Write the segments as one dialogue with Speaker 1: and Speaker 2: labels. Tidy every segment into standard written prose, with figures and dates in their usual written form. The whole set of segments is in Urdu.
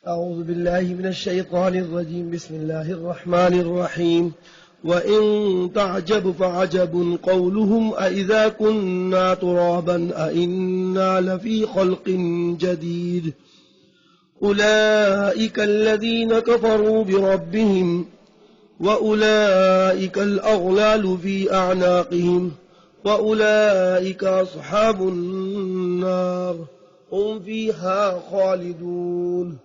Speaker 1: أعوذ بالله من الشيطان الرجيم. بسم الله الرحمن الرحيم. وإن تعجب فعجب قولهم أإذا كنا ترابا أإنا لفي خلق جديد أولئك الذين كفروا بربهم وأولئك الأغلال في أعناقهم وأولئك أصحاب النار هم فيها خالدون.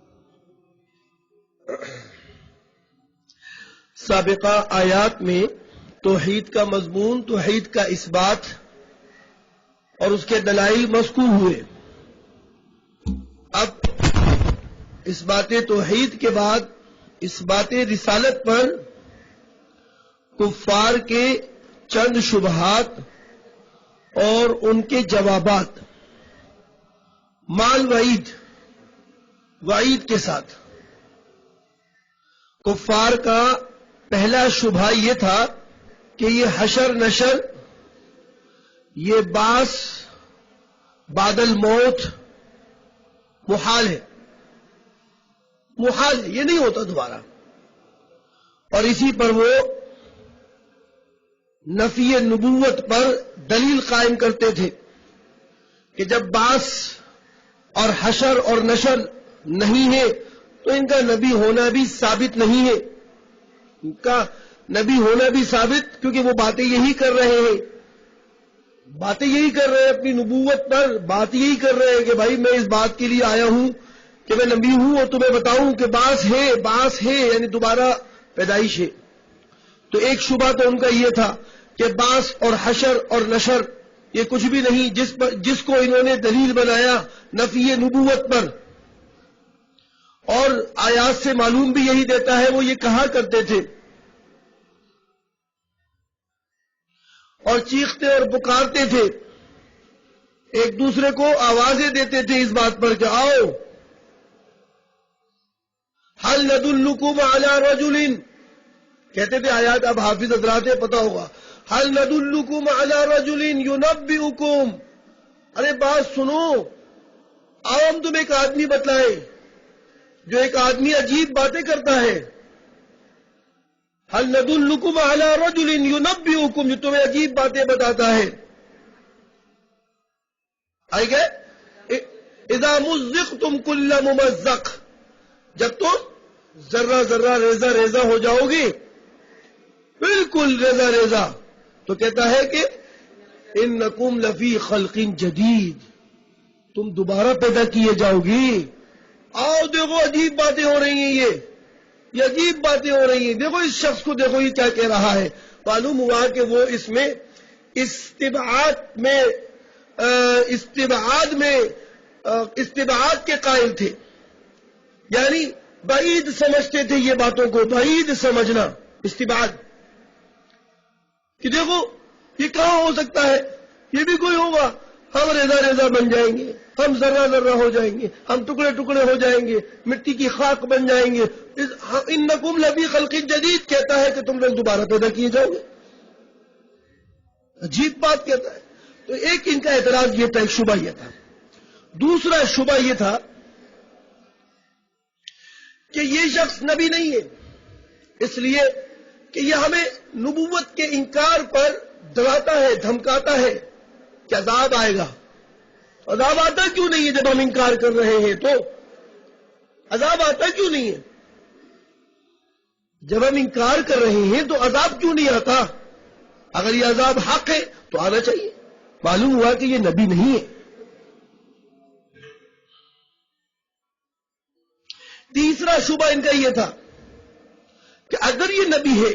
Speaker 1: سابقہ آیات میں توحید کا مضمون، توحید کا اثبات اور اس کے دلائل مذکور ہوئے. اب اثبات توحید کے بعد اثبات رسالت پر کفار کے چند شبہات اور ان کے جوابات مال وعید کے ساتھ. کفار کا پہلا شبہ یہ تھا کہ یہ حشر نشر، یہ بعث بعد الموت محال ہے، یہ نہیں ہوتا دوبارہ. اور اسی پر وہ نفی نبوت پر دلیل قائم کرتے تھے کہ جب بعث اور حشر اور نشر نہیں ہے تو ان کا نبی ہونا بھی ثابت نہیں ہے. ان کا نبی ہونا بھی ثابت، کیونکہ وہ باتیں یہی کر رہے ہیں، اپنی نبوت پر بات یہی کر رہے ہیں کہ بھائی میں اس بات کے لیے آیا ہوں کہ میں نبی ہوں اور تمہیں بتاؤں کہ بعث ہے یعنی دوبارہ پیدائش ہے. تو ایک شبہ تو ان کا یہ تھا کہ بعث اور حشر اور نشر یہ کچھ بھی نہیں، جس کو انہوں نے دلیل بنایا نفی نبوت پر. اور آیات سے معلوم بھی یہی دیتا ہے، وہ یہ کہا کرتے تھے اور چیختے اور پکارتے تھے، ایک دوسرے کو آوازیں دیتے تھے اس بات پر کہ آؤ هل ندلکم علی رجل، کہتے تھے آیات اب حافظ حضرات پتہ ہوگا، هل ندلکم علی رجل ینبئکم، ارے بات سنو، آؤ ہم تمہیں ایک آدمی بتلائیں جو ایک آدمی عجیب باتیں کرتا ہے. هل ندلکم علی رجل ینبئکم، جو تمہیں عجیب باتیں بتاتا ہے. آئی گئے اذا مزقتم کل ممزق، جب تم ذرہ ریزہ ہو جاؤ گے، بالکل ریزہ، تو کہتا ہے کہ انکم لفی خلق جدید، تم دوبارہ پیدا کیے جاؤ گی. آؤ دیکھو عجیب باتیں ہو رہی ہیں، یہ عجیب باتیں ہو رہی ہیں، دیکھو اس شخص کو، دیکھو یہ کیا کہہ رہا ہے. معلوم ہوا کہ وہ اس میں استبعاد کے قائل تھے، یعنی بعید سمجھتے تھے یہ باتوں کو، بعید سمجھنا، استبعاد، کہ دیکھو یہ کہاں ہو سکتا ہے، یہ بھی کوئی ہوگا، ہم ریزہ بن جائیں گے، ہم ذرہ ہو جائیں گے، ہم ٹکڑے ہو جائیں گے، مٹی کی خاک بن جائیں گے. انکم لفی خلق جدید کہتا ہے کہ تم لوگ دوبارہ پیدا کیے جاؤ گے، عجیب بات کہتا ہے. تو ایک ان کا اعتراض یہ تھا، ایک شبہ یہ تھا. دوسرا شبہ یہ تھا کہ یہ شخص نبی نہیں ہے، اس لیے کہ یہ ہمیں نبوت کے انکار پر ڈراتا ہے، دھمکاتا ہے کہ عذاب آئے گا. عذاب آتا کیوں نہیں ہے جب ہم انکار کر رہے ہیں؟ تو عذاب آتا کیوں نہیں ہے جب ہم انکار کر رہے ہیں؟ تو عذاب کیوں نہیں آتا؟ اگر یہ عذاب حق ہے تو آنا چاہیے. معلوم ہوا کہ یہ نبی نہیں ہے. تیسرا شبہ ان کا یہ تھا کہ اگر یہ نبی ہے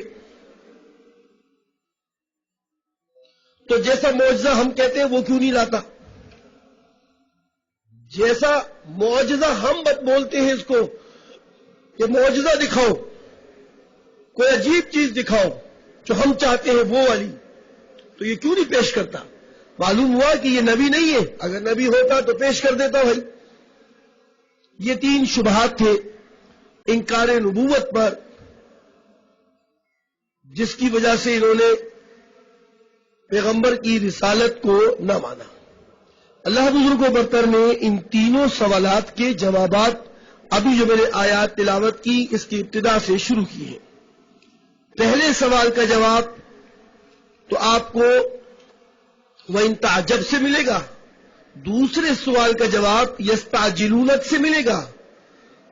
Speaker 1: تو جیسا معجزہ ہم کہتے ہیں وہ کیوں نہیں لاتا؟ جیسا معجزہ ہم بولتے ہیں اس کو کہ معجزہ دکھاؤ، کوئی عجیب چیز دکھاؤ جو ہم چاہتے ہیں وہ والی، تو یہ کیوں نہیں پیش کرتا؟ معلوم ہوا کہ یہ نبی نہیں ہے. اگر نبی ہوتا تو پیش کر دیتا بھائی. یہ تین شبہات تھے انکار نبوت پر، جس کی وجہ سے انہوں نے پیغمبر کی رسالت کو نہ مانا. اللہ بزرگ و برتر نے ان تینوں سوالات کے جوابات ابھی جو میں نے آیات تلاوت کی اس کی ابتدا سے شروع کی ہے. پہلے سوال کا جواب تو آپ کو وَإِن تَعْجَبْ سے ملے گا، دوسرے سوال کا جواب یستعجلونک سے ملے گا،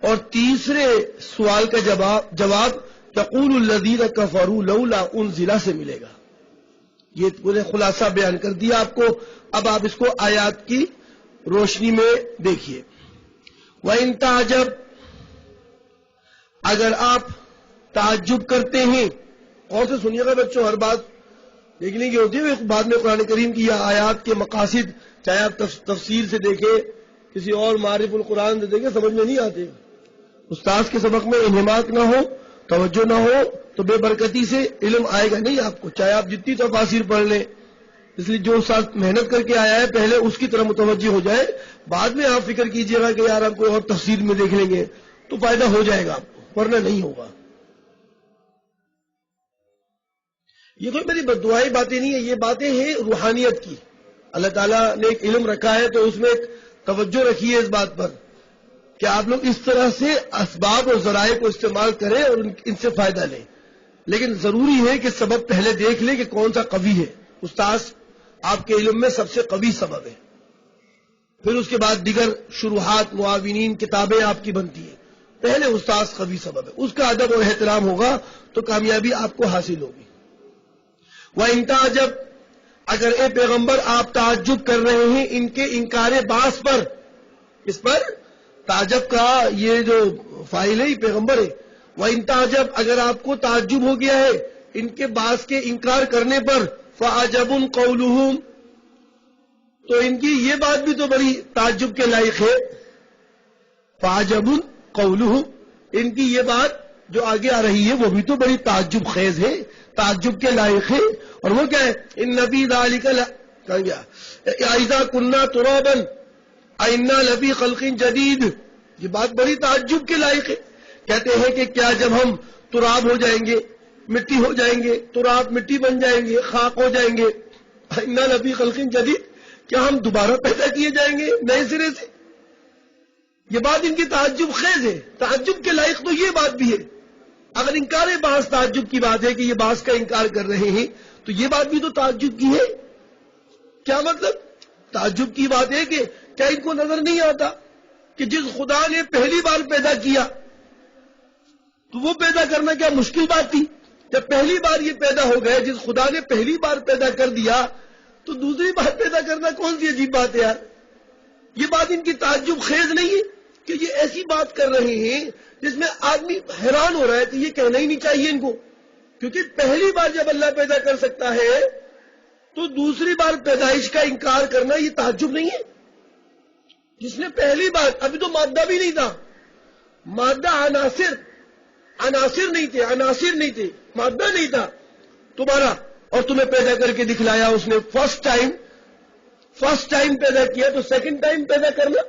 Speaker 1: اور تیسرے سوال کا جواب یقول الذین کفروا لولا انزل سے ملے گا. یہ پورے خلاصہ بیان کر دیا آپ کو. اب آپ اس کو آیات کی روشنی میں دیکھیے. وَإِن تَعْجَبْ، اگر آپ تعجب کرتے ہیں. اور سے سنیے گا بچوں، ہر بات دیکھنے کی ہوتی ہے. بعد میں قرآن کریم کی یہ آیات کے مقاصد چاہے آپ تفسیر سے دیکھیں، کسی اور معرف القرآن سے دیکھیں، سمجھ میں نہیں آتے. استاذ کے سبق میں انہماک نہ ہو، توجہ نہ ہو تو بے برکتی سے علم آئے گا نہیں آپ کو، چاہے آپ جتنی تفاسیر پڑھ لیں. اس لیے جو استاذ محنت کر کے آیا ہے پہلے اس کی طرف متوجہ ہو جائے، بعد میں آپ فکر کیجئے گا کہ یار آپ کوئی اور تفسیر میں دیکھ لیں گے تو فائدہ ہو جائے گا آپ کو، ورنہ نہیں ہوگا. یہ کوئی میری بددعائی باتیں نہیں ہیں، یہ باتیں ہیں روحانیت کی. اللہ تعالیٰ نے ایک علم رکھا ہے تو اس میں ایک توجہ رکھی ہے اس بات پر کہ آپ لوگ اس طرح سے اسباب اور ذرائع کو استعمال کریں اور ان سے فائدہ لیں. لیکن ضروری ہے کہ سبب پہلے دیکھ لیں کہ کون سا قوی ہے. استاذ آپ کے علم میں سب سے قوی سبب ہے، پھر اس کے بعد دیگر شروحات معاونین کتابیں آپ کی بنتی ہیں. پہلے استاذ قوی سبب ہے، اس کا ادب اور احترام ہوگا تو کامیابی آپ کو حاصل ہوگی. وَإِن تَعْجَبْ، اگر اے پیغمبر آپ تعجب کر رہے ہیں ان کے انکار بعث پر. اس پر تعجب کا یہ جو فاعل ہے یہ پیغمبر ہے. وَإِن تَعْجَبْ، اگر آپ کو تعجب ہو گیا ہے ان کے بعث کے انکار کرنے پر. فَعَجَبٌ قَوْلُهُمْ، تو ان کی یہ بات بھی تو بڑی تعجب کے لائق ہے. فَعَجَبٌ قَوْلُهُمْ، ان کی یہ بات جو آگے آ رہی ہے وہ بھی تو بڑی تعجب خیز ہے، تعجب کے لائق ہے. اور وہ کیا ہے؟ ان فی ذلک کہاں گیا؟ اذا کنا ترابا انا لفی خلق جدید. یہ بات بڑی تعجب کے لائق ہے. کہتے ہیں کہ کیا جب ہم تراب ہو جائیں گے، مٹی ہو جائیں گے، تراب مٹی بن جائیں گے، خاک ہو جائیں گے، انا لفی خلق جدید، کیا ہم دوبارہ پیدا کیے جائیں گے نئے سرے سے؟ یہ بات ان کی تعجب خیز ہے. تعجب کے لائق تو یہ بات بھی ہے. اگر انکار بعث تعجب کی بات ہے کہ یہ بعث کا انکار کر رہے ہیں تو یہ بات بھی تو تعجب کی ہے. کیا مطلب؟ تعجب کی بات ہے کہ کیا ان کو نظر نہیں آتا کہ جس خدا نے پہلی بار پیدا کیا تو وہ پیدا کرنا کیا مشکل بات تھی؟ جب پہلی بار یہ پیدا ہو گئے، جس خدا نے پہلی بار پیدا کر دیا تو دوسری بار پیدا کرنا کون سی عجیب بات ہے یار؟ یہ بات ان کی تعجب خیز نہیں ہے کہ یہ ایسی بات کر رہے ہیں جس میں آدمی حیران ہو رہا ہے کہ یہ کہنا ہی نہیں چاہیے ان کو. کیونکہ پہلی بار جب اللہ پیدا کر سکتا ہے تو دوسری بار پیدائش کا انکار کرنا یہ تعجب نہیں ہے. جس نے پہلی بار، ابھی تو مادہ بھی نہیں تھا، مادہ عناصر نہیں تھے، مادہ نہیں تھا تمہارا، اور تمہیں پیدا کر کے دکھلایا اس نے. فرسٹ ٹائم پیدا کیا تو سیکنڈ ٹائم پیدا کرنا،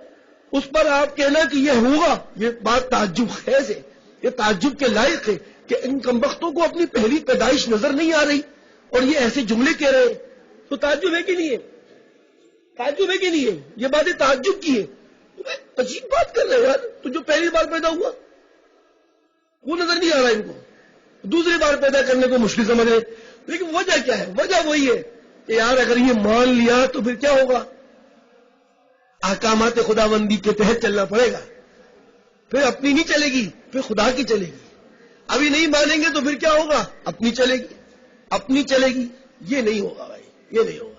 Speaker 1: اس پر آپ کہنا کہ یہ ہوگا، یہ بات تعجب خیز ہے. یہ تعجب کے لائق ہے کہ ان کمبختوں کو اپنی پہلی پیدائش نظر نہیں آ رہی اور یہ ایسے جملے کہہ رہے ہیں. تو تعجب ہے کہ نہیں ہے؟ تعجب ہے کہ نہیں ہے؟ یہ باتیں تعجب کی ہے. عجیب بات کر رہے ہیں یار. تو جو پہلی بار پیدا ہوا وہ نظر نہیں آ رہا ان کو، دوسری بار پیدا کرنے کو مشکل سمجھ رہے. لیکن وجہ کیا ہے؟ وجہ وہی ہے کہ یار اگر یہ مان لیا تو پھر کیا ہوگا؟ احکامات خداوندی کے تحت چلنا پڑے گا. پھر اپنی نہیں چلے گی، پھر خدا کی چلے گی. ابھی نہیں مانیں گے تو پھر کیا ہوگا؟ اپنی چلے گی، اپنی چلے گی. یہ نہیں ہوگا بھائی، یہ نہیں ہوگا.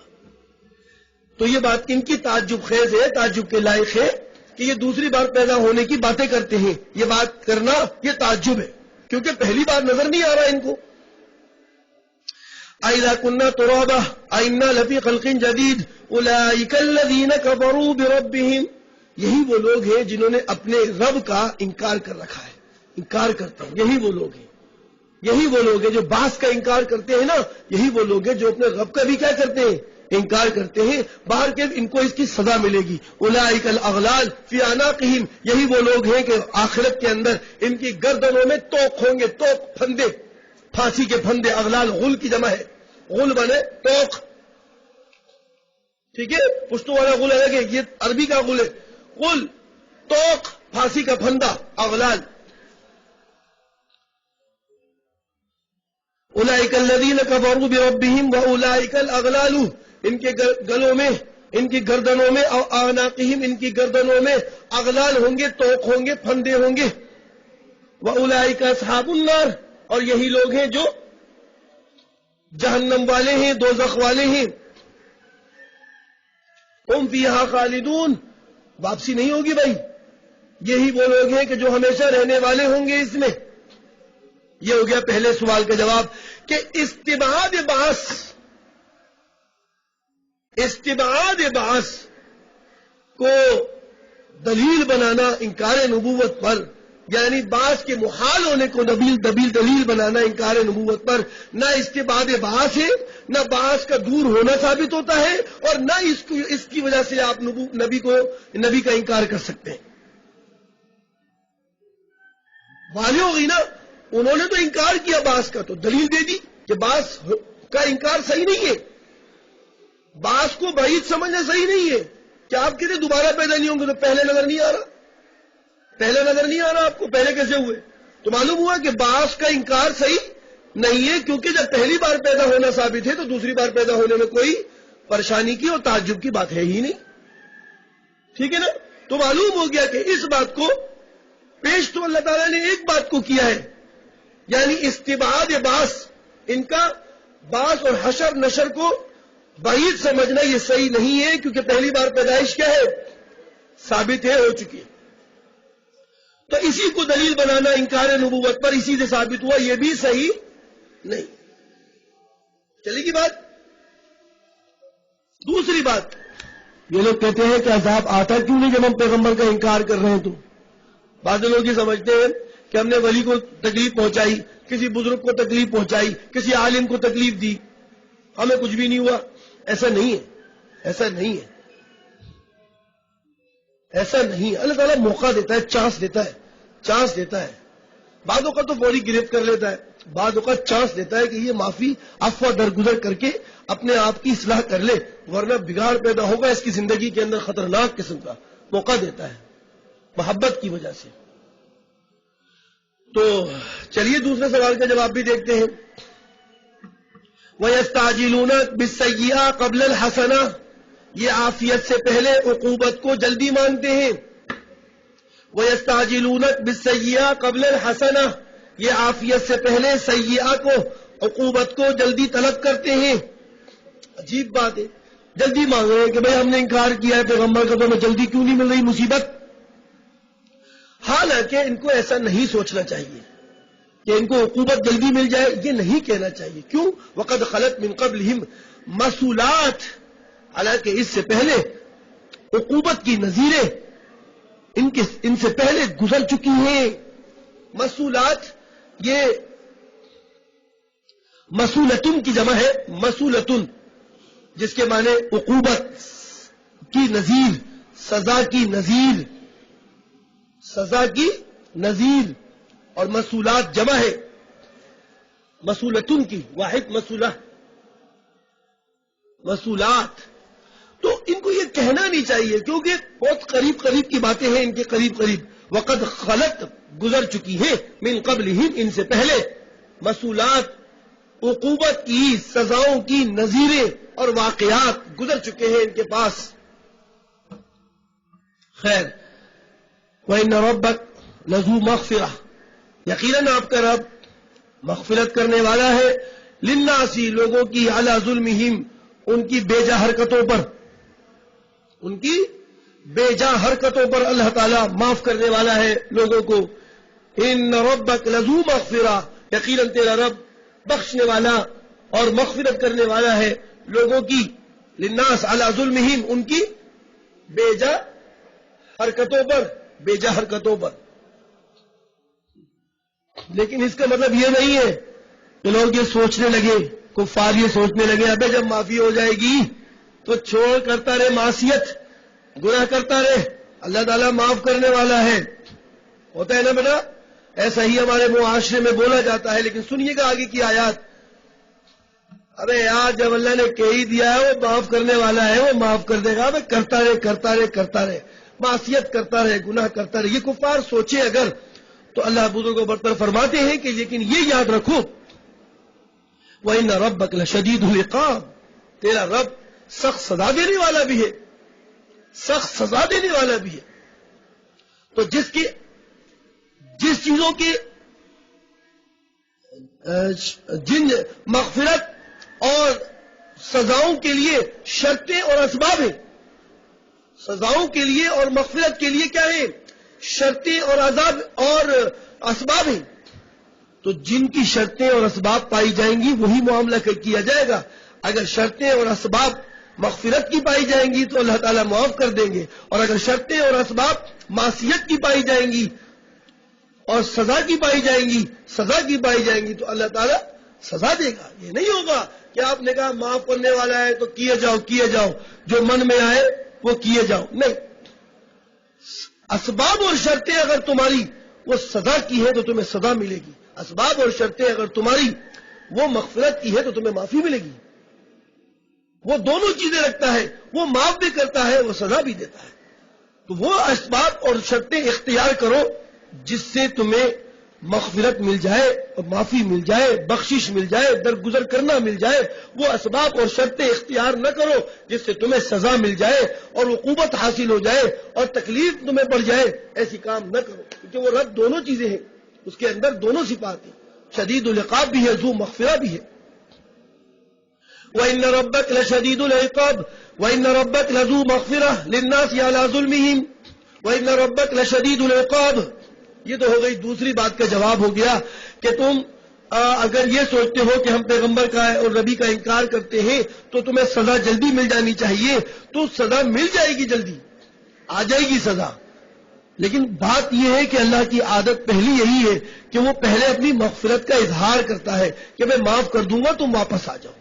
Speaker 1: تو یہ بات ان کی تعجب خیز ہے، تعجب کے لائق ہے کہ یہ دوسری بار پیدا ہونے کی باتیں کرتے ہیں. یہ بات کرنا یہ تعجب ہے کیونکہ پہلی بار نظر نہیں آ رہا ان کو. اذا كنا ترابا انا لفی خلق جدید اولئک الذین کفروا بربهم. یہی وہ لوگ ہیں جنہوں نے اپنے رب کا انکار کر رکھا ہے، انکار کرتے ہیں. یہی وہ لوگ ہیں، یہی وہ لوگ ہیں جو بعث کا انکار کرتے ہیں نا. یہی وہ لوگ ہیں جو اپنے رب کا بھی کیا کرتے ہیں؟ انکار کرتے ہیں. باہر کے ان کو اس کی سزا ملے گی. اولئک الاغلال فی اعناقہم. یہی وہ لوگ ہیں کہ آخرت کے اندر ان کی گردنوں میں توق ہوں گے. توق پھندے، پھانسی کے پھندے. اغلال غل کی جمع ہے، غل بنے توق. ٹھیک ہے، پشتو والا غل الگ ہے، یہ عربی کا غل ہے. غل، توق، پھانسی کا پھندا، اغلال. اولئک الذین کفروا بربہم واولئک الاغلال، ان کے گلوں میں، ان کی گردنوں میں، اور اعناقہم، ان کی گردنوں میں اغلال ہوں گے، توق ہوں گے، پھندے ہوں گے. واولئک اصحاب النار، اور یہی لوگ ہیں جو جہنم والے ہیں، دوزخ والے ہیں. ہم فیہا خالدون، واپسی نہیں ہوگی بھائی. یہی وہ لوگ ہیں کہ جو ہمیشہ رہنے والے ہوں گے اس میں. یہ ہو گیا پہلے سوال کا جواب کہ استبعاد بعث کو دلیل بنانا انکار نبوت پر، یعنی بعث کے محال ہونے کو دلیل بنانا انکار نبوت پر، نہ استبعاد بعث ہے، نہ بعث کا دور ہونا ثابت ہوتا ہے، اور نہ اس کی وجہ سے آپ نبی کا انکار کر سکتے ہیں. واضح ہوگی نا. انہوں نے تو انکار کیا بعث کا، تو دلیل دے دی کہ بعث کا انکار صحیح نہیں ہے، بعث کو بعید سمجھنا صحیح نہیں ہے. کیا آپ کہتے دوبارہ پیدا نہیں ہوں گے؟ تو پہلے نظر نہیں آ رہا آپ کو پہلے کیسے ہوئے؟ تو معلوم ہوا کہ بعث کا انکار صحیح نہیں ہے، کیونکہ جب پہلی بار پیدا ہونا ثابت ہے تو دوسری بار پیدا ہونے میں کوئی پریشانی کی اور تعجب کی بات ہے ہی نہیں. ٹھیک ہے نا. تو معلوم ہو گیا کہ اس بات کو پیش تو اللہ تعالیٰ نے ایک بات کو کیا ہے، یعنی استبعاد بعث، ان کا بعث اور حشر نشر کو بعید سمجھنا یہ صحیح نہیں ہے، کیونکہ پہلی بار پیدائش کیا ہے؟ ثابت ہے، ہو چکی ہے. تو اسی کو دلیل بنانا انکار نبوت پر اسی سے ثابت ہوا، یہ بھی صحیح نہیں. چلے گی بات. دوسری بات، یہ لوگ کہتے ہیں کہ عذاب آتا کیوں نہیں جب ہم پیغمبر کا انکار کر رہے ہیں؟ تو بعض لوگ یہ سمجھتے ہیں کہ ہم نے ولی کو تکلیف پہنچائی، کسی بزرگ کو تکلیف پہنچائی، کسی عالم کو تکلیف دی، ہمیں کچھ بھی نہیں ہوا. ایسا نہیں ہے، ایسا نہیں ہے، ایسا نہیں. اللہ تعالیٰ موقع دیتا ہے، چانس دیتا ہے. بعض اوقات تو فوری گرفت کر لیتا ہے، بعض اوقات چانس دیتا ہے کہ یہ معافی عفو درگزر کر کے اپنے آپ کی اصلاح کر لے، ورنہ بگاڑ پیدا ہوگا اس کی زندگی کے اندر، خطرناک قسم کا موقع دیتا ہے محبت کی وجہ سے. تو چلیے دوسرے سوال کا جواب بھی دیکھتے ہیں. وَيَسْتَعْجِلُونَ بِالسَّيِّئَةِ قَبْلَ الْحَسَنَةِ، یہ عافیت سے پہلے عقوبت کو جلدی مانتے ہیں. وَيَسْتَعْجِلُونَ بِالسَّيِّئَةِ قَبْلَ الْحَسَنَةِ، یہ عافیت سے پہلے سیئہ کو، عقوبت کو جلدی طلب کرتے ہیں. عجیب بات ہے، جلدی مانگ رہے ہیں کہ بھئی ہم نے انکار کیا ہے پیغمبر کا، تو ہمیں جلدی کیوں نہیں مل رہی مصیبت؟ حالانکہ ان کو ایسا نہیں سوچنا چاہیے کہ ان کو عقوبت جلدی مل جائے، یہ نہیں کہنا چاہیے. کیوں؟ وقد خلت من قبلہم مسولات، حالانکہ اس سے پہلے عقوبت کی نظیریں ان سے پہلے گزر چکی ہیں. مسولات یہ مسولتن کی جمع ہے، مسولتن، جس کے معنی عقوبت کی نظیر، سزا کی نظیر، سزا کی نظیر. اور مسولات جمع ہے مسولتن کی، واحد مسولہ، مسولات. تو ان کو یہ کہنا نہیں چاہیے کیونکہ بہت قریب کی باتیں ہیں ان کے قریب. وقد خلت، گزر چکی ہے، من قبلہم، ان سے پہلے، مسولات، عقوبت کی، سزاؤں کی نظیریں اور واقعات گزر چکے ہیں ان کے پاس. خیر، وَإِنَّ رَبَّكَ لَذُو مَغْفِرَةٍ، یقیناً آپ کا رب مغفرت کرنے والا ہے، للناسی، لوگوں کی، علی ظلمہم، ان کی بے جا حرکتوں پر، ان کی بے جا حرکتوں پر اللہ تعالیٰ معاف کرنے والا ہے لوگوں کو. ان ربک لذو مغفرہ، یقیناً تیرا رب بخشنے والا اور مغفرت کرنے والا ہے لوگوں کی، للناس علی ظلمہم، ان کی بے جا حرکتوں پر. لیکن اس کا مطلب یہ نہیں ہے کہ لوگ یہ سوچنے لگے، کفار یہ سوچنے لگے ابے جب معافی ہو جائے گی تو چھوڑ کرتا رہے، معصیت گناہ کرتا رہے، اللہ تعالیٰ معاف کرنے والا ہے. ہوتا ہے نا بیٹا، ایسا ہی ہمارے معاشرے میں بولا جاتا ہے. لیکن سنیے گا آگے کی آیات. ارے یار، جب اللہ نے کہہ ہی دیا ہے وہ معاف کرنے والا ہے، وہ معاف کر دے گا. کرتا رہے. معصیت کرتا رہے، گناہ کرتا رہے. یہ کفار سوچے اگر تو اللہ بزرگ و برتر فرماتے ہیں کہ لیکن یہ یاد رکھو وَإِنَّ رَبَّكَ لَشَدِيدُ الْعِقَابِ، تیرا رب سخت سزا دینے والا بھی ہے، سخت سزا دینے والا بھی ہے. تو جس چیزوں کی جن مغفرت اور سزاؤں کے لیے شرطیں اور اسباب ہیں، سزاؤں کے لیے اور مغفرت کے لیے کیا ہیں؟ شرطیں اور عذاب اور اسباب ہیں. تو جن کی شرطیں اور اسباب پائی جائیں گی وہی معاملہ کیا جائے گا. اگر شرطیں اور اسباب مغفرت کی پائی جائیں گی تو اللہ تعالیٰ معاف کر دیں گے، اور اگر شرطیں اور اسباب معصیت کی پائی جائیں گی اور سزا کی پائی جائیں گی تو اللہ تعالیٰ سزا دے گا. یہ نہیں ہوگا کہ آپ نے کہا معاف کرنے والا ہے تو کیے جاؤ جو من میں آئے وہ کیے جاؤ. نہیں، اسباب اور شرطیں اگر تمہاری وہ سزا کی ہے تو تمہیں سزا ملے گی، اسباب اور شرطیں اگر تمہاری وہ مغفرت کی ہے تو تمہیں معافی ملے گی. وہ دونوں چیزیں رکھتا ہے، وہ معاف بھی کرتا ہے، وہ سزا بھی دیتا ہے. تو وہ اسباب اور شرطیں اختیار کرو جس سے تمہیں مغفرت مل جائے اور معافی مل جائے، بخشش مل جائے، درگزر کرنا مل جائے. وہ اسباب اور شرطیں اختیار نہ کرو جس سے تمہیں سزا مل جائے اور عقوبت حاصل ہو جائے اور تکلیف تمہیں پڑ جائے. ایسی کام نہ کرو، کیونکہ وہ رب دونوں چیزیں ہیں، اس کے اندر دونوں صفات ہیں، شدید العقاب بھی ہے، ذو مغفرہ بھی ہے. وَإِنَّ رَبَّكَ لَشَدِيدُ الْعِقَابِ وَإِنَّ رَبَّكَ لَذُو مَغْفِرَةٍ لِلنَّاسِ عَلَى ظُلْمِهِمْ وَإِنَّ رَبَّكَ لَشَدِيدُ الْعِقَابِ. یہ تو ہو گئی دوسری بات کا جواب ہو گیا کہ تم اگر یہ سوچتے ہو کہ ہم پیغمبر کا اور نبی کا انکار کرتے ہیں تو تمہیں سزا جلدی مل جانی چاہیے، تو سزا مل جائے گی، جلدی آ جائے گی سزا. لیکن بات یہ ہے کہ اللہ کی عادت پہلی یہی ہے کہ وہ پہلے اپنی مغفرت کا اظہار کرتا ہے کہ میں معاف کر دوں گا، تم واپس آ جاؤ،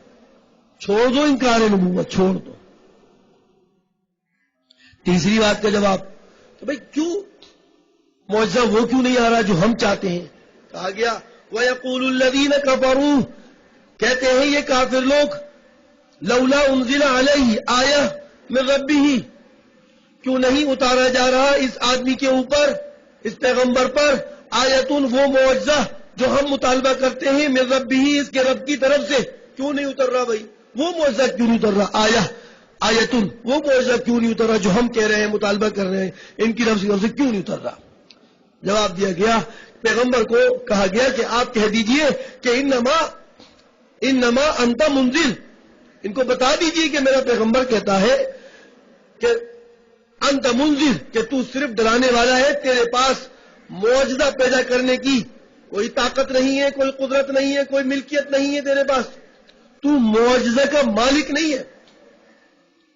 Speaker 1: چھوڑ دو انکار نبوت، چھوڑ دو. تیسری بات کا جواب کہ بھئی کیوں معجزہ وہ کیوں نہیں آ رہا جو ہم چاہتے ہیں؟ کہا گیا وَيَقُولُ الَّذِينَ كَفَرُوا، کہتے ہیں یہ کافر لوگ، لولا انزل علیہ آیہ من ربہ، کیوں نہیں اتارا جا رہا اس آدمی کے اوپر، اس پیغمبر پر، آیتن وہ معجزہ جو ہم مطالبہ کرتے ہیں، من ربہ اس کے رب کی طرف سے. کیوں نہیں اتر رہا بھائی؟ وہ معجزہ کیوں نہیں اتر رہا؟ آیتن وہ معجزہ کیوں نہیں اتر رہا جو ہم کہہ رہے ہیں، مطالبہ کر رہے ہیں، ان کی رب سے کیوں نہیں اتر رہا؟ جواب دیا گیا، پیغمبر کو کہا گیا کہ آپ کہہ دیجئے کہ انما انت منذر، ان کو بتا دیجئے کہ میرا پیغمبر کہتا ہے کہ انت منذر، کہ تو صرف ڈرانے والا ہے، تیرے پاس معجزہ پیدا کرنے کی کوئی طاقت نہیں ہے، کوئی قدرت نہیں ہے، کوئی ملکیت نہیں ہے تیرے پاس، تو معجزہ کا مالک نہیں ہے.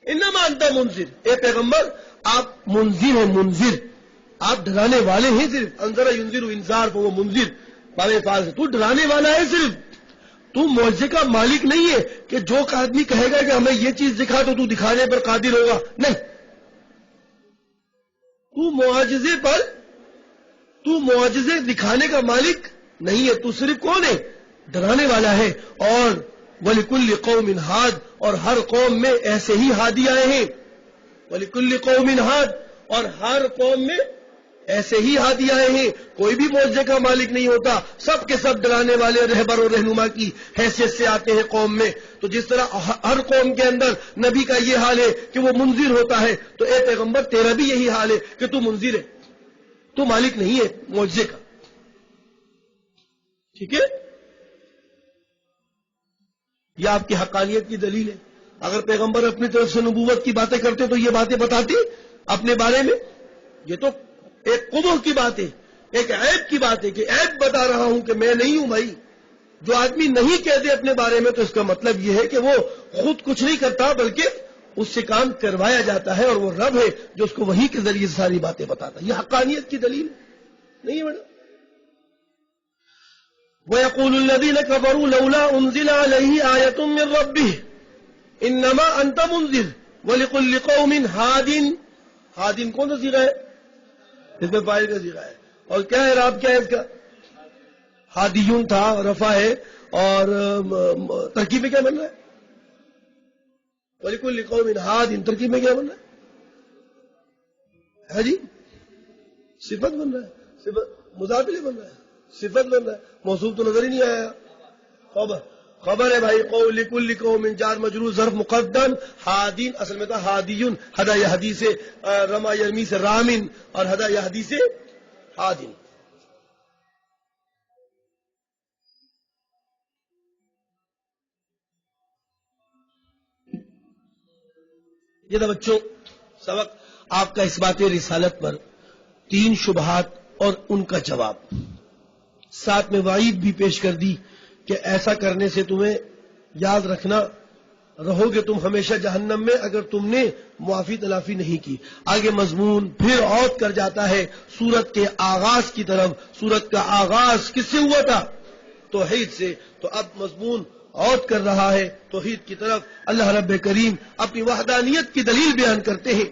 Speaker 1: انما انت منذر، اے پیغمبر آپ منذر ہیں، منذر آپ ڈرانے والے ہیں. صرف انذر ینذر انذار، وہ منذر بارے فال سے تو ڈرانے والا ہے، صرف تو معجزے کا مالک نہیں ہے کہ جو آدمی کہے گا کہ ہمیں یہ چیز دکھا تو دکھانے پر قادر ہوگا. نہیں، تو معجزے دکھانے کا مالک نہیں ہے، تو صرف کون ہے؟ ڈرانے والا ہے. اور وَلِكُلِّ قَوْمٍ ہاد، اور ہر قوم میں ایسے ہی ہادی آئے ہیں. وَلِكُلِّ قَوْمٍ ہاد، اور ہر قوم میں ایسے ہی ہادی آئے ہیں. کوئی بھی معجزے کا مالک نہیں ہوتا، سب کے سب ڈرانے والے رہبر اور رہنما کی حیثیت سے آتے ہیں قوم میں. تو جس طرح ہر قوم کے اندر نبی کا یہ حال ہے کہ وہ منذر ہوتا ہے، تو اے پیغمبر تیرا بھی یہی حال ہے کہ تو منذر ہے، تو مالک نہیں ہے معجزے کا. ٹھیک ہے، یہ آپ کی حقانیت کی دلیل ہے. اگر پیغمبر اپنی طرف سے نبوت کی باتیں کرتے تو یہ باتیں بتاتے اپنے بارے میں. یہ تو ایک قبح کی بات ہے، ایک عیب کی بات ہے کہ عیب بتا رہا ہوں کہ میں نہیں ہوں. بھائی جو آدمی نہیں کہتے اپنے بارے میں تو اس کا مطلب یہ ہے کہ وہ خود کچھ نہیں کرتا بلکہ اس سے کام کروایا جاتا ہے، اور وہ رب ہے جو اس کو وحی کے ذریعے ساری باتیں بتاتا ہے. یہ حقانیت کی دلیل نہیں ہے بیٹا. وَيَقُولُ الَّذِينَ كَفَرُوا لَوْلَا أُنزِلَ عَلَيْهِ آيَةٌ مِّن رَّبِّهِ إِنَّمَا أَنتَ مُنذِرٌ وَلِكُلِّ قَوْمٍ ہادٍ. ہادٍ کون سا صیغہ ہے؟ اس میں فاعل کا صیغہ ہے. اور کیا ہے اعراب، کیا ہے اس کا؟ ہادیون تھا، رفع ہے، اور ترکیب میں کیا بن رہا ہے؟ وَلِكُلِّ قَوْمٍ ہادٍ. ترکیب میں کیا بن رہا ہے جی، صفت بن رہا ہے، صفت مضاف الیہ بن رہا ہے، صفت بن رہا ہے، موصوف تو نظر ہی نہیں آیا. خبر ہے بھائی. قول لکل قوم جار مجرور ظرف مقدم. ہادین اصل میں تھا ہادیون، ہدا یہدی سے، رما یرمی سے رامن، اور ہدا یہدی سے ہادین. یہ تھا بچوں سبق آپ کا اس بات رسالت پر، 3 شبہات اور ان کا جواب، ساتھ میں وعید بھی پیش کر دی کہ ایسا کرنے سے تمہیں یاد رکھنا رہو گے تم ہمیشہ جہنم میں اگر تم نے معافی تلافی نہیں کی. آگے مضمون پھر عود کر جاتا ہے سورت کے آغاز کی طرف. سورت کا آغاز کس سے ہوا تھا؟ توحید سے. تو اب مضمون عود کر رہا ہے توحید کی طرف. اللہ رب کریم اپنی وحدانیت کی دلیل بیان کرتے ہیں.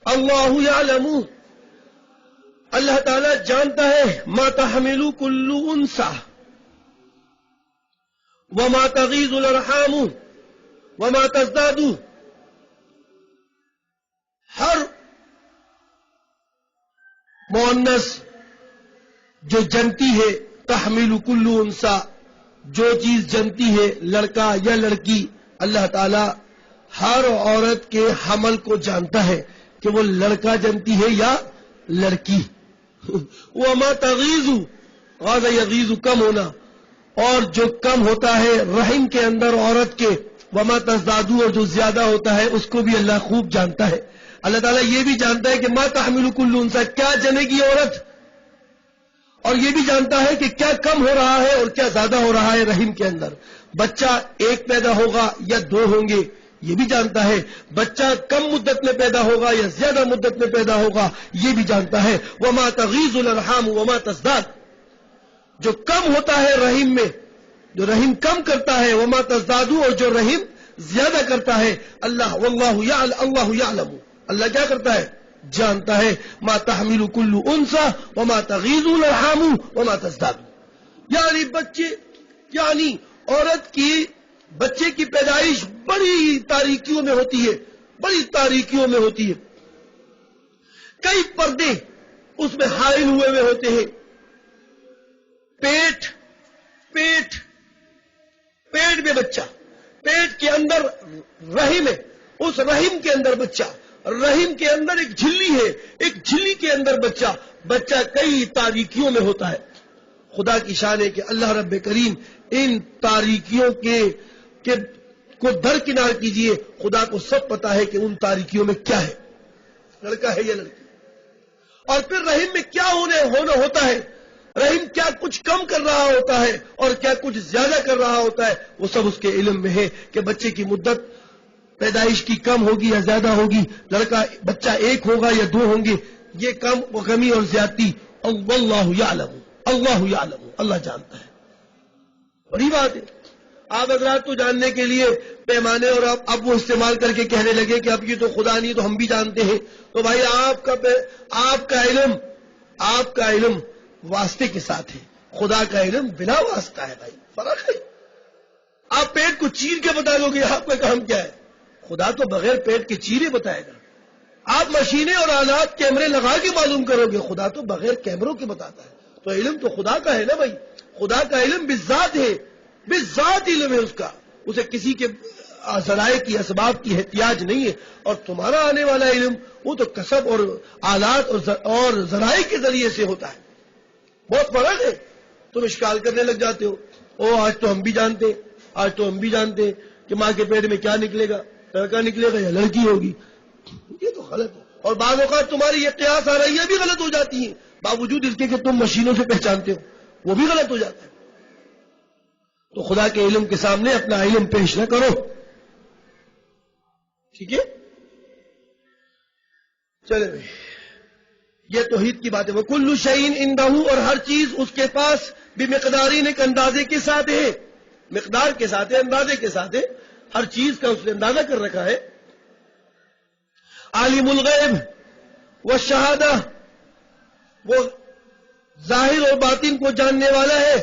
Speaker 1: اللہ یعلم، اللہ تعالی جانتا ہے، ما تحمل کل انثی وما تغیض الارحام وما تزداد. ہر مؤنث جو جنتی ہے، تحمل کل انثی جو چیز جنتی ہے، لڑکا یا لڑکی، اللہ تعالی ہر عورت کے حمل کو جانتا ہے کہ وہ لڑکا جنتی ہے یا لڑکی. وما تغیض، غاض یغیض کم ہونا، اور جو کم ہوتا ہے رحم کے اندر عورت کے، وما تزداد اور جو زیادہ ہوتا ہے اس کو بھی اللہ خوب جانتا ہے. اللہ تعالیٰ یہ بھی جانتا ہے کہ ما تحمل کل انثی کیا جنے گی عورت، اور یہ بھی جانتا ہے کہ کیا کم ہو رہا ہے اور کیا زیادہ ہو رہا ہے رحم کے اندر. بچہ ایک پیدا ہوگا یا 2 ہوں گے یہ بھی جانتا ہے. بچہ کم مدت میں پیدا ہوگا یا زیادہ مدت میں پیدا ہوگا یہ بھی جانتا ہے. وما تغیض الارحام وما تزداد، جو کم ہوتا ہے رحم میں، جو رحم کم کرتا ہے، وما تزداد اور جو رحم زیادہ کرتا ہے. اللہ اللہ یعلم، اللہ کیا کرتا ہے؟ جانتا ہے. ما تحمل کل انثی وما تغیض الارحام وما تزداد. یعنی یعنی عورت کی، بچے کی پیدائش بڑی تاریکیوں میں ہوتی ہے، بڑی تاریکیوں میں ہوتی ہے. کئی پردے اس میں حائل ہوئے ہوتے ہیں. پیٹ میں بچہ، پیٹ کے اندر رحم ہے، اس رحم کے اندر بچہ، رحم کے اندر ایک جھلی ہے، ایک جھلی کے اندر بچہ کئی تاریکیوں میں ہوتا ہے. خدا کی شان ہے کہ اللہ رب کریم ان تاریکیوں کو درکنار کیجئے. خدا کو سب پتا ہے کہ ان تاریکیوں میں کیا ہے، لڑکا ہے یا لڑکی. اور پھر رحم میں کیا ہونا ہوتا ہے، رحم کیا کچھ کم کر رہا ہوتا ہے اور کیا کچھ زیادہ کر رہا ہوتا ہے، وہ سب اس کے علم میں ہے. کہ بچے کی مدت پیدائش کی کم ہوگی یا زیادہ ہوگی، بچہ 1 ہوگا یا 2 ہوں گے، یہ کمی اور زیادتی. اللہ یعلم، اللہ جانتا ہے. بڑی بات ہے. آپ حضرات تو جاننے کے لیے پیمانے اور اب وہ استعمال کر کے کہنے لگے کہ اب یہ تو خدا نہیں تو ہم بھی جانتے ہیں. تو بھائی آپ کا علم واسطے کے ساتھ ہے، خدا کا علم بلا واسطہ ہے. بھائی فرق ہے. آپ پیٹ کو چیر کے بتا دو گے آپ کا کام کیا ہے، خدا تو بغیر پیٹ کے چیرے بتائے گا. آپ مشینیں اور آلات کیمرے لگا کے معلوم کرو گے، خدا تو بغیر کیمروں کے بتاتا ہے. تو علم تو خدا کا ہے نا بھائی. خدا کا علم بالذات ہے، بالذات علم ہے اس کا، اسے کسی کے ذرائع کی اسباب کی احتیاج نہیں ہے. اور تمہارا آنے والا علم وہ تو کسب اور آلات اور ذرائع کے ذریعے سے ہوتا ہے. بہت فرق ہے. تم اشکال کرنے لگ جاتے ہو، آج تو ہم بھی جانتے کہ ماں کے پیٹ میں کیا نکلے گا، لڑکا نکلے گا یا لڑکی ہوگی. یہ تو غلط ہے. اور بعض اوقات تمہاری یہ قیاس آرائیاں بھی غلط ہو جاتی ہیں، باوجود اس کے کہ تم مشینوں سے پہچانتے ہو، وہ بھی غلط ہو جاتا ہے. تو خدا کے علم کے سامنے اپنا علم پیش نہ کرو. ٹھیک ہے، چلے بھائی، یہ توحید کی بات ہے. وہ کلو شعین اندہ، اور ہر چیز اس کے پاس بمقدارین، ایک اندازے کے ساتھ ہے، مقدار کے ساتھ ہے، اندازے کے ساتھ ہے. ہر چیز کا اس نے اندازہ کر رکھا ہے. عالم الغیب والشہادہ، وہ ظاہر اور باطن کو جاننے والا ہے.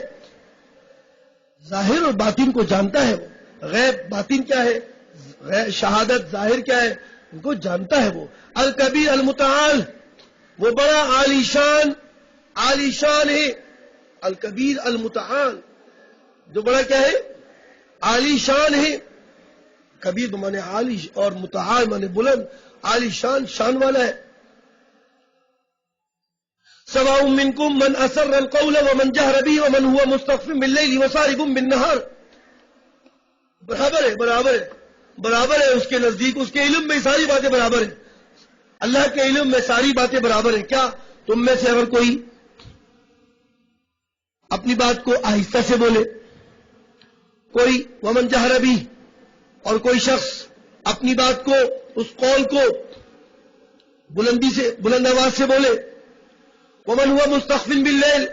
Speaker 1: ظاہر اور باطن کو جانتا ہے. وہ غیب باطن کیا ہے، شہادت ظاہر کیا ہے، ان کو جانتا ہے وہ. الکبیر المتعال، وہ بڑا عالی شان ہے. الکبیر المتعال، جو بڑا کیا ہے؟ عالی شان ہے. کبیر بمانے عالی اور متعال مانے بلند. عالی شان، شان والا ہے. سواء منکم من اسر القول ومن جہر به ومن هو مستخف باللیل وسارب بالنہار. برابر ہے اس کے نزدیک، اس کے علم میں ساری باتیں برابر ہیں. اللہ کے علم میں ساری باتیں برابر ہیں. کیا تم میں سے اگر کوئی اپنی بات کو آہستہ سے بولے، کوئی ومن جہر بھی، اور کوئی شخص اپنی بات کو، اس قول کو بلند آواز سے بولے، ومن ہوا مستخفن باللیل،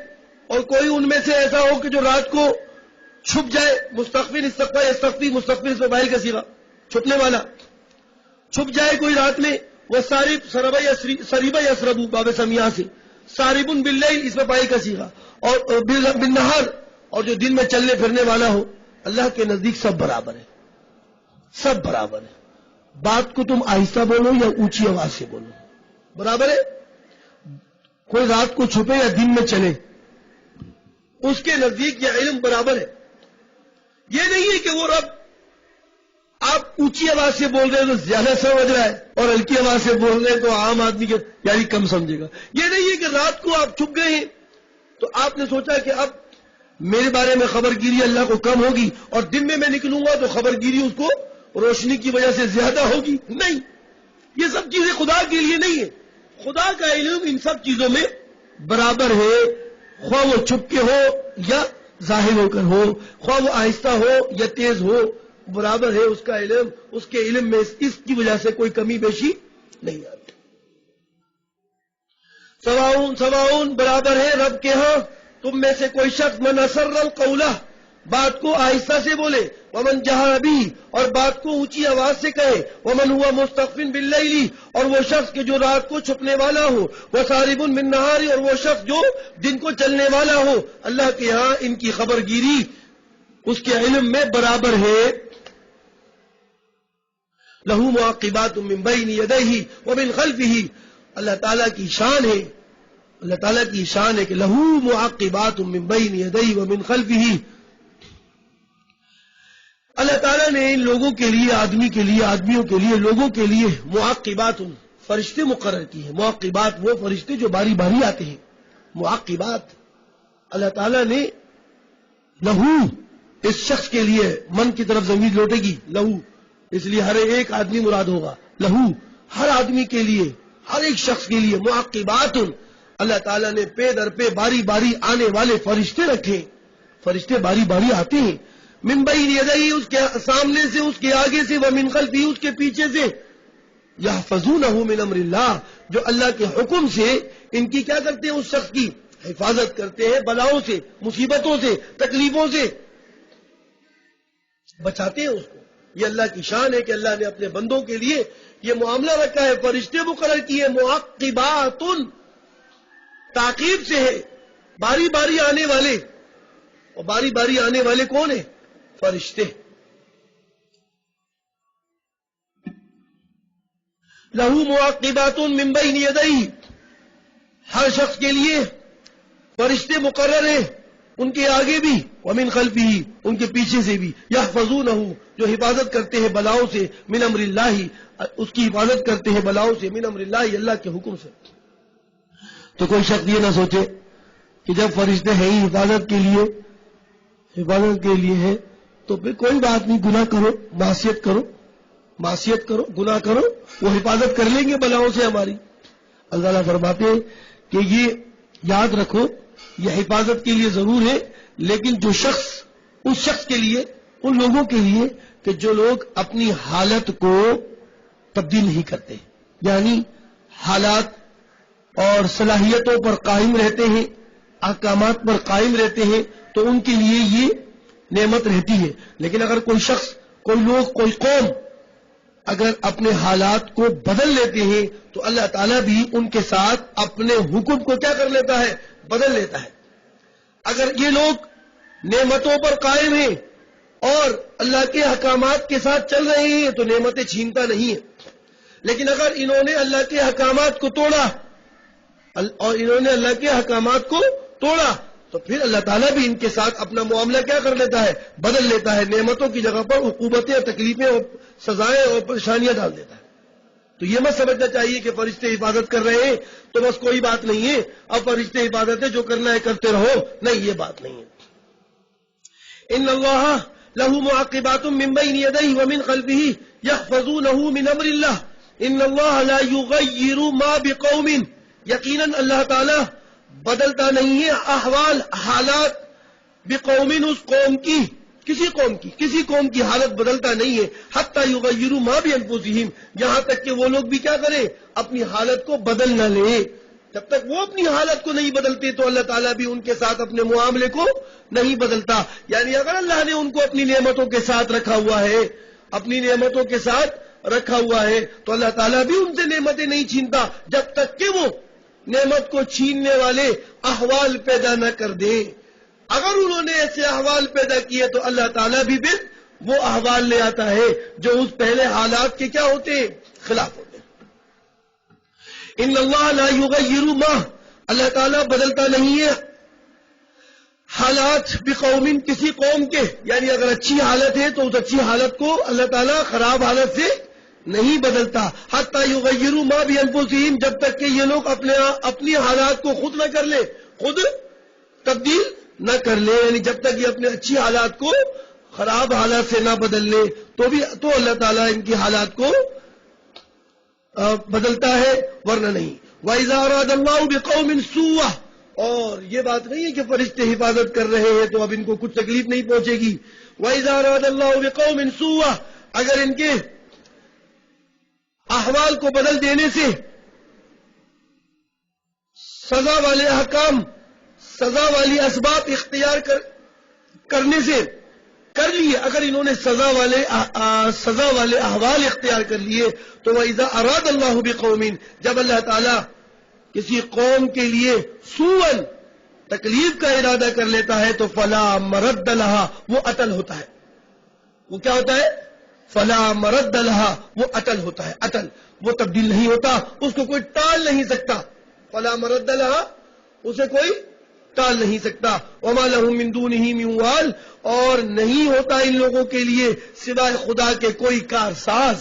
Speaker 1: اور کوئی ان میں سے ایسا ہو کہ جو رات کو چھپ جائے. مستخفن استخفا یستخفی، مستخفن اس میں فاعل کا صیغہ، چھپنے والا، چھپ جائے کوئی رات میں. وہ سریبا یسربو باب سمیہ سے، ساربن باللیل اس میں فاعل کا صیغہ، اور بالنہار، اور جو دن میں چلنے پھرنے والا ہو. اللہ کے نزدیک سب برابر ہے، سب برابر ہے. بات کو تم آہستہ بولو یا اونچی آواز سے بولو، برابر ہے. کوئی رات کو چھپے یا دن میں چلے، اس کے نزدیک یہ علم برابر ہے. یہ نہیں ہے کہ وہ رب آپ اونچی آواز سے بول رہے ہیں تو زیادہ سمجھ رہا ہے، اور ہلکی آواز سے بول رہے ہیں تو عام آدمی کے یعنی کم سمجھے گا. یہ نہیں ہے کہ رات کو آپ چھپ گئے ہیں تو آپ نے سوچا کہ اب میرے بارے میں خبر گیری اللہ کو کم ہوگی، اور دن میں نکلوں گا تو خبر گیری اس کو روشنی کی وجہ سے زیادہ ہوگی. نہیں، یہ سب چیزیں خدا کے لیے نہیں ہے. خدا کا علم ان سب چیزوں میں برابر ہے، خواہ وہ چھپ کے ہو یا ظاہر ہو کر ہو، خواہ وہ آہستہ ہو یا تیز ہو، برابر ہے اس کا علم. اس کے علم میں اس کی وجہ سے کوئی کمی بیشی نہیں آتی. سواؤن برابر ہے رب کے ہاں تم میں سے کوئی شخص من اسر القولہ، بات کو آہستہ سے بولے، ومن جہر بھی، اور بات کو اونچی آواز سے کہے، ومن ہوا مستخفن باللیل، اور وہ شخص کہ جو رات کو چھپنے والا ہو، وسارب بالنہار، اور وہ شخص جو دن کو چلنے والا ہو. اللہ کے ہاں ان کی خبر گیری اس کے علم میں برابر ہے. لہو معقبات من بین یدیہ ومن خلفہ، اللہ تعالیٰ کی شان ہے، اللہ تعالیٰ کی شان ہے کہ لہو معقبات من بین یدیہ ومن خلفہ. اللہ تعالیٰ نے ان لوگوں کے لیے، آدمی کے لیے، آدمیوں کے لیے، لوگوں کے لیے معقبات، فرشتے مقرر کی ہیں. معقبات وہ فرشتے جو باری باری آتے ہیں. معقبات اللہ تعالیٰ نے لہو، اس شخص کے لیے من کی طرف ضمیر لوٹے گی لہو، اس لیے ہر ایک آدمی مراد ہوگا. لہو ہر آدمی کے لیے، ہر ایک شخص کے لیے معقبات، اللہ تعالیٰ نے پے در پہ باری باری آنے والے فرشتے رکھے. فرشتے باری باری آتے ہیں. من بین یدیہ، اس کے سامنے سے، اس کے آگے سے، ومن خلفہ، اس کے پیچھے سے. یحفظونہ من امر اللہ، جو اللہ کے حکم سے ان کی کیا کرتے ہیں؟ اس شخص کی حفاظت کرتے ہیں، بلاؤں سے، مصیبتوں سے، تکلیفوں سے بچاتے ہیں اس کو. یہ اللہ کی شان ہے کہ اللہ نے اپنے بندوں کے لیے یہ معاملہ رکھا ہے. فرشتے مقرر کیے معقبات، تعقیب سے ہے، باری باری آنے والے. اور باری باری آنے والے کون ہیں؟ فرشتے. لہو معقبات من بین یدیہ، ہر شخص کے لیے فرشتے مقرر ہیں، ان کے آگے بھی، ومن خلفہ، ان کے پیچھے سے بھی. یحفظونہ، جو حفاظت کرتے ہیں بلاؤں سے، من امر اللہ، اس کی حفاظت کرتے ہیں بلاؤں سے، من امر اللہ، اللہ کے حکم سے. تو کوئی شخص یہ نہ سوچے کہ جب فرشتے ہیں ہی حفاظت کے لیے ہے تو پھر کوئی بات نہیں، گناہ کرو، معصیت کرو، گناہ کرو، وہ حفاظت کر لیں گے بلاؤں سے ہماری. اللہ تعالیٰ فرماتے ہیں کہ یہ یاد رکھو، یہ حفاظت کے لیے ضرور ہے، لیکن جو شخص، اس شخص کے لیے، ان لوگوں کے لیے کہ جو لوگ اپنی حالت کو تبدیل نہیں کرتے، یعنی حالات اور صلاحیتوں پر قائم رہتے ہیں، احکامات پر قائم رہتے ہیں، تو ان کے لیے یہ نعمت رہتی ہے. لیکن اگر کوئی شخص، کوئی لوگ، کوئی قوم اگر اپنے حالات کو بدل لیتے ہیں تو اللہ تعالیٰ بھی ان کے ساتھ اپنے حکم کو کیا کر لیتا ہے؟ بدل لیتا ہے. اگر یہ لوگ نعمتوں پر قائم ہیں اور اللہ کے احکامات کے ساتھ چل رہے ہیں تو نعمتیں چھینتا نہیں ہے. لیکن اگر انہوں نے اللہ کے احکامات کو توڑا اور انہوں نے اللہ کے احکامات کو توڑا تو پھر اللہ تعالیٰ بھی ان کے ساتھ اپنا معاملہ کیا کر لیتا ہے؟ بدل لیتا ہے. نعمتوں کی جگہ پر عقوبتیں اور تکلیفیں اور سزائیں اور پریشانیاں ڈال دیتا ہے. تو یہ مت سمجھنا چاہیے کہ فرشتے حفاظت کر رہے ہیں تو بس کوئی بات نہیں ہے، اب فرشتے حفاظت ہے جو کرنا ہے کرتے رہو. نہیں، یہ بات نہیں ہے. ان اللہ له معقبات من بين يديه ومن خلفه يحفظونه من امر الله ان اللہ لا يغير ما بقوم. یقیناً اللہ تعالی بدلتا نہیں ہے احوال، حالات، بقوم، اس قوم کی، کسی قوم کی حالت بدلتا نہیں ہے. حتی یغیروا ما بانفسہم، یہاں تک کہ وہ لوگ بھی کیا کریں؟ اپنی حالت کو بدل نہ لیں. جب تک وہ اپنی حالت کو نہیں بدلتے تو اللہ تعالیٰ بھی ان کے ساتھ اپنے معاملے کو نہیں بدلتا. یعنی اگر اللہ نے ان کو اپنی نعمتوں کے ساتھ رکھا ہوا ہے، اپنی نعمتوں کے ساتھ رکھا ہوا ہے تو اللہ تعالیٰ بھی ان سے نعمتیں نہیں چھینتا جب تک کہ وہ نعمت کو چھیننے والے احوال پیدا نہ کر دیں. اگر انہوں نے ایسے احوال پیدا کیے تو اللہ تعالیٰ بھی پھر وہ احوال لے آتا ہے جو اس پہلے حالات کے کیا ہوتے ہیں؟ خلاف ہوتے ہیں. ان اللہ لا یغیر ما، اللہ تعالیٰ بدلتا نہیں ہے حالات بقوم، کسی قوم کے. یعنی اگر اچھی حالت ہے تو اس اچھی حالت کو اللہ تعالیٰ خراب حالت سے نہیں بدلتا. حتی یغیروا ما بانفسہم، جب تک کہ یہ لوگ اپنی حالات کو خود نہ کر لے، خود تبدیل نہ کر لے. یعنی جب تک یہ اپنے اچھی حالات کو خراب حالات سے نہ بدل لے تو اللہ تعالیٰ ان کی حالات کو بدلتا ہے، ورنہ نہیں. وَإِذَا أَرَادَ اللَّهُ بِقَوْمٍ سُوءًا، اور یہ بات نہیں ہے کہ فرشتے حفاظت کر رہے ہیں تو اب ان کو کچھ تکلیف نہیں پہنچے گی. وَإِذَا أَرَادَ اللَّهُ بِقَوْمٍ سُوءًا، اگر ان کے احوال کو بدل دینے سے، سزا والے احکام، سزا والی اسباب اختیار کرنے سے کر لیے، اگر انہوں نے سزا والے احوال اختیار کر لیے تو وَإِذَا أَرَادَ اللَّهُ بِقَوْمٍ، جب اللہ تعالیٰ کسی قوم کے لیے سوءً، تکلیف کا ارادہ کر لیتا ہے تو فَلَا مَرَدَّ لَهَا، وہ اٹل ہوتا ہے. وہ کیا ہوتا ہے؟ فَلَا مَرَدَّ لَهَا، وہ اٹل ہوتا ہے. اٹل، وہ تبدیل نہیں ہوتا، اس کو کوئی ٹال نہیں سکتا. فَلَا مَرَدَّ لَهَا، اسے کوئی ٹال نہیں سکتا. وَمَا لَهُم مِّن دُونِهِ مِن وَالٍ، اور نہیں ہوتا ان لوگوں کے لیے سوائے خدا کے کوئی کارساز.